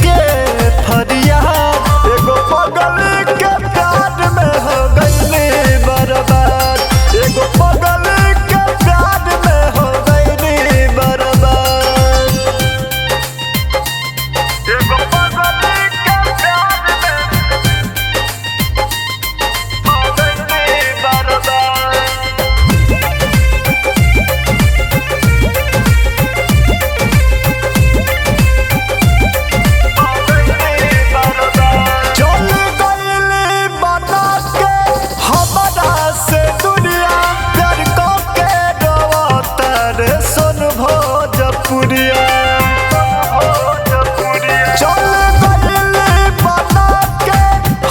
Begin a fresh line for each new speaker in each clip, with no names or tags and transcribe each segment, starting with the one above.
के फरियाद, एगो पगल के प्यार में हो गईली बर्बाद, एगो पगल के प्यार में हो गईली बर्बाद, एगो पगल के प्यार में हो गईली बर्बाद। चल गईली बना के हमरा से दुनिया, प्यार के डरता रे सुन भोजपुरिया। चल गईली बना के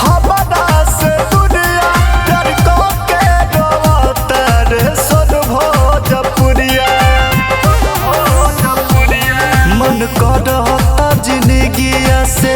हमरा से दुनिया, प्यार के डरता रे सुन भोजपुरिया। मन करता जिंदगिया से